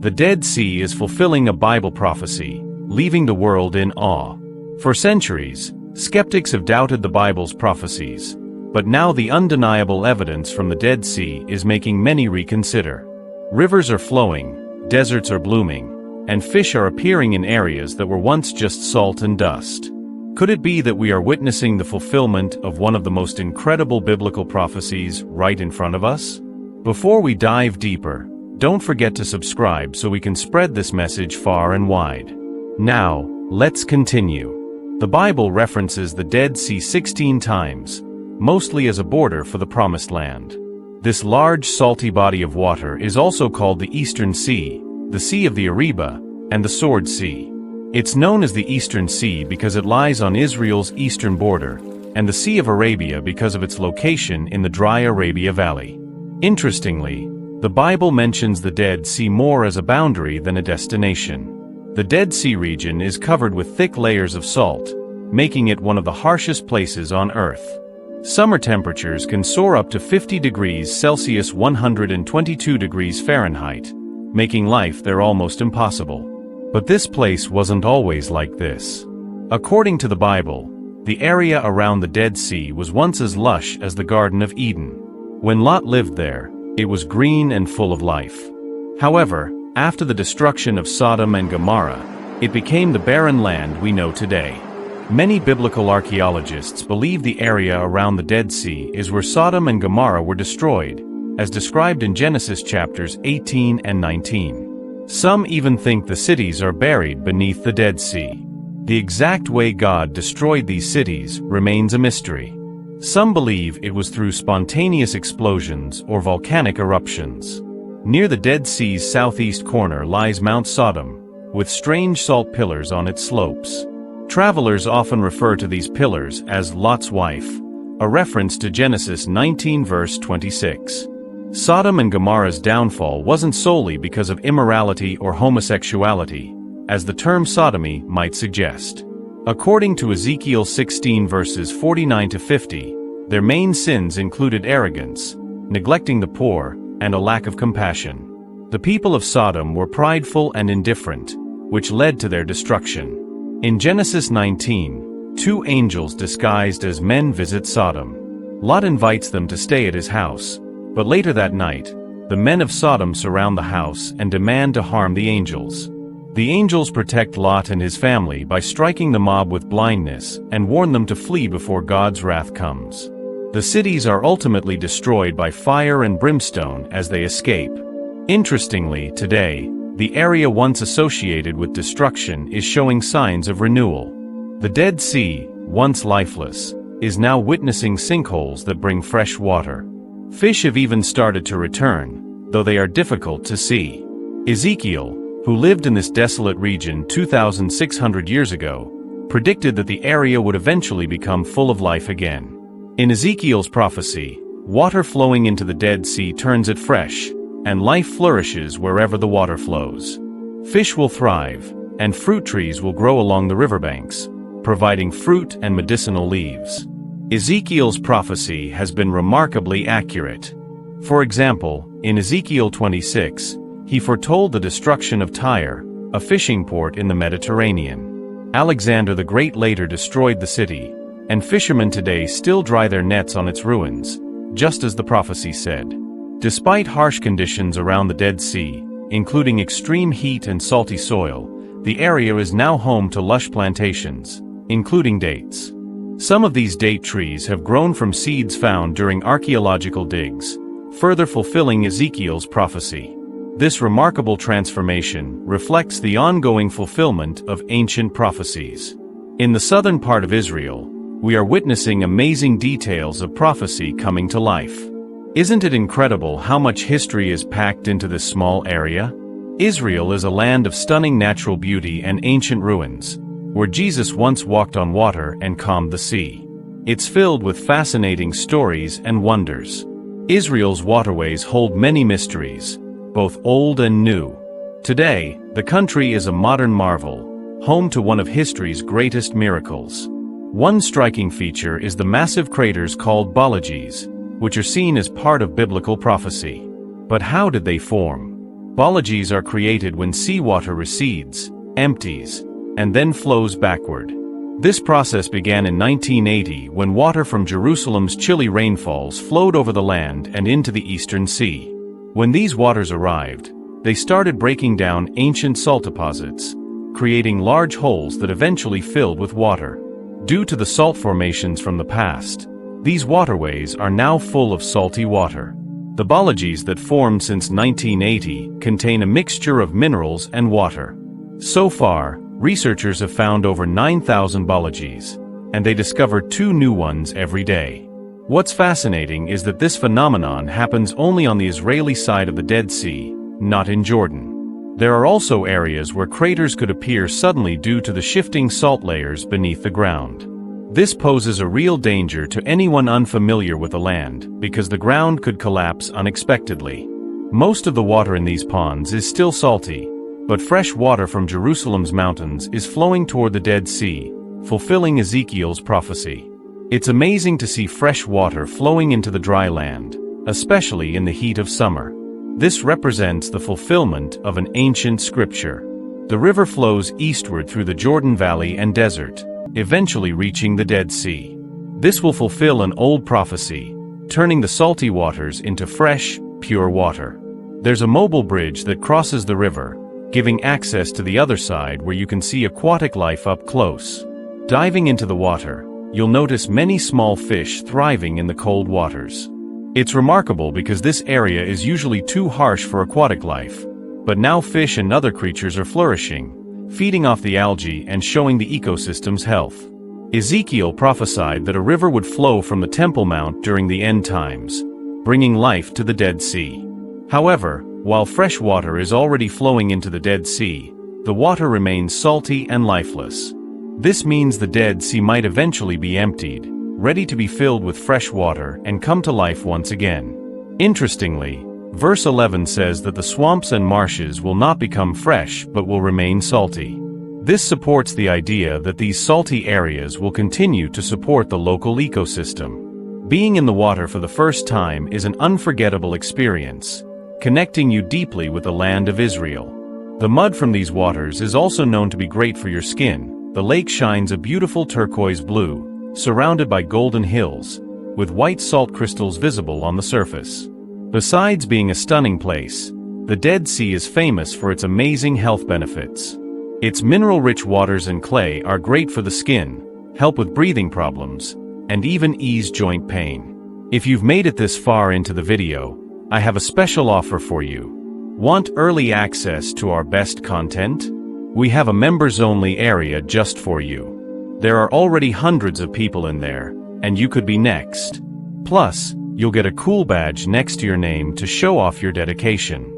The Dead Sea is fulfilling a Bible prophecy, leaving the world in awe. For centuries, skeptics have doubted the Bible's prophecies, but now the undeniable evidence from the Dead Sea is making many reconsider. Rivers are flowing, deserts are blooming, and fish are appearing in areas that were once just salt and dust. Could it be that we are witnessing the fulfillment of one of the most incredible biblical prophecies right in front of us? Before we dive deeper, don't forget to subscribe so we can spread this message far and wide. Now, let's continue. The Bible references the Dead Sea 16 times, mostly as a border for the Promised Land. This large salty body of water is also called the Eastern Sea, the Sea of the Araba, and the Sword Sea. It's known as the Eastern Sea because it lies on Israel's eastern border, and the Sea of Arabia because of its location in the dry Arabia Valley. Interestingly, the Bible mentions the Dead Sea more as a boundary than a destination. The Dead Sea region is covered with thick layers of salt, making it one of the harshest places on Earth. Summer temperatures can soar up to 50 degrees Celsius 122 degrees Fahrenheit, making life there almost impossible. But this place wasn't always like this. According to the Bible, the area around the Dead Sea was once as lush as the Garden of Eden. When Lot lived there, it was green and full of life. However, after the destruction of Sodom and Gomorrah, it became the barren land we know today. Many biblical archaeologists believe the area around the Dead Sea is where Sodom and Gomorrah were destroyed, as described in Genesis chapters 18 and 19. Some even think the cities are buried beneath the Dead Sea. The exact way God destroyed these cities remains a mystery. Some believe it was through spontaneous explosions or volcanic eruptions. Near the Dead Sea's southeast corner lies Mount Sodom, with strange salt pillars on its slopes. Travelers often refer to these pillars as Lot's wife, a reference to Genesis 19 verse 26. Sodom and Gomorrah's downfall wasn't solely because of immorality or homosexuality, as the term sodomy might suggest. According to Ezekiel 16 verses 49 to 50, their main sins included arrogance, neglecting the poor, and a lack of compassion. The people of Sodom were prideful and indifferent, which led to their destruction. In Genesis 19, two angels disguised as men visit Sodom. Lot invites them to stay at his house, but later that night, the men of Sodom surround the house and demand to harm the angels. The angels protect Lot and his family by striking the mob with blindness and warn them to flee before God's wrath comes. The cities are ultimately destroyed by fire and brimstone as they escape. Interestingly, today, the area once associated with destruction is showing signs of renewal. The Dead Sea, once lifeless, is now witnessing sinkholes that bring fresh water. Fish have even started to return, though they are difficult to see. Ezekiel, who lived in this desolate region 2,600 years ago, predicted that the area would eventually become full of life again. In Ezekiel's prophecy, water flowing into the Dead Sea turns it fresh, and life flourishes wherever the water flows. Fish will thrive, and fruit trees will grow along the riverbanks, providing fruit and medicinal leaves. Ezekiel's prophecy has been remarkably accurate. For example, in Ezekiel 26, he foretold the destruction of Tyre, a fishing port in the Mediterranean. Alexander the Great later destroyed the city, and fishermen today still dry their nets on its ruins, just as the prophecy said. Despite harsh conditions around the Dead Sea, including extreme heat and salty soil, the area is now home to lush plantations, including dates. Some of these date trees have grown from seeds found during archaeological digs, further fulfilling Ezekiel's prophecy. This remarkable transformation reflects the ongoing fulfillment of ancient prophecies. In the southern part of Israel, we are witnessing amazing details of prophecy coming to life. Isn't it incredible how much history is packed into this small area? Israel is a land of stunning natural beauty and ancient ruins, where Jesus once walked on water and calmed the sea. It's filled with fascinating stories and wonders. Israel's waterways hold many mysteries, both old and new. Today, the country is a modern marvel, home to one of history's greatest miracles. One striking feature is the massive craters called balages, which are seen as part of biblical prophecy. But how did they form? Bologies are created when seawater recedes, empties, and then flows backward. This process began in 1980 when water from Jerusalem's chilly rainfalls flowed over the land and into the Eastern Sea. When these waters arrived, they started breaking down ancient salt deposits, creating large holes that eventually filled with water. Due to the salt formations from the past, these waterways are now full of salty water. The bologies that formed since 1980 contain a mixture of minerals and water. So far, researchers have found over 9,000 bologies, and they discover 2 new ones every day. What's fascinating is that this phenomenon happens only on the Israeli side of the Dead Sea, not in Jordan. There are also areas where craters could appear suddenly due to the shifting salt layers beneath the ground. This poses a real danger to anyone unfamiliar with the land, because the ground could collapse unexpectedly. Most of the water in these ponds is still salty, but fresh water from Jerusalem's mountains is flowing toward the Dead Sea, fulfilling Ezekiel's prophecy. It's amazing to see fresh water flowing into the dry land, especially in the heat of summer. This represents the fulfillment of an ancient scripture. The river flows eastward through the Jordan Valley and desert, eventually reaching the Dead Sea. This will fulfill an old prophecy, turning the salty waters into fresh, pure water. There's a mobile bridge that crosses the river, giving access to the other side where you can see aquatic life up close. Diving into the water, you'll notice many small fish thriving in the cold waters. It's remarkable because this area is usually too harsh for aquatic life, but now fish and other creatures are flourishing, feeding off the algae and showing the ecosystem's health. Ezekiel prophesied that a river would flow from the Temple Mount during the end times, bringing life to the Dead Sea. However, while fresh water is already flowing into the Dead Sea, the water remains salty and lifeless. This means the Dead Sea might eventually be emptied, ready to be filled with fresh water and come to life once again. Interestingly, Verse 11 says that the swamps and marshes will not become fresh but will remain salty. This supports the idea that these salty areas will continue to support the local ecosystem. Being in the water for the first time is an unforgettable experience, connecting you deeply with the land of Israel. The mud from these waters is also known to be great for your skin. The lake shines a beautiful turquoise blue, surrounded by golden hills, with white salt crystals visible on the surface. Besides being a stunning place, the Dead Sea is famous for its amazing health benefits. Its mineral-rich waters and clay are great for the skin, help with breathing problems, and even ease joint pain. If you've made it this far into the video, I have a special offer for you. Want early access to our best content? We have a members-only area just for you. There are already hundreds of people in there, and you could be next. Plus, you'll get a cool badge next to your name to show off your dedication.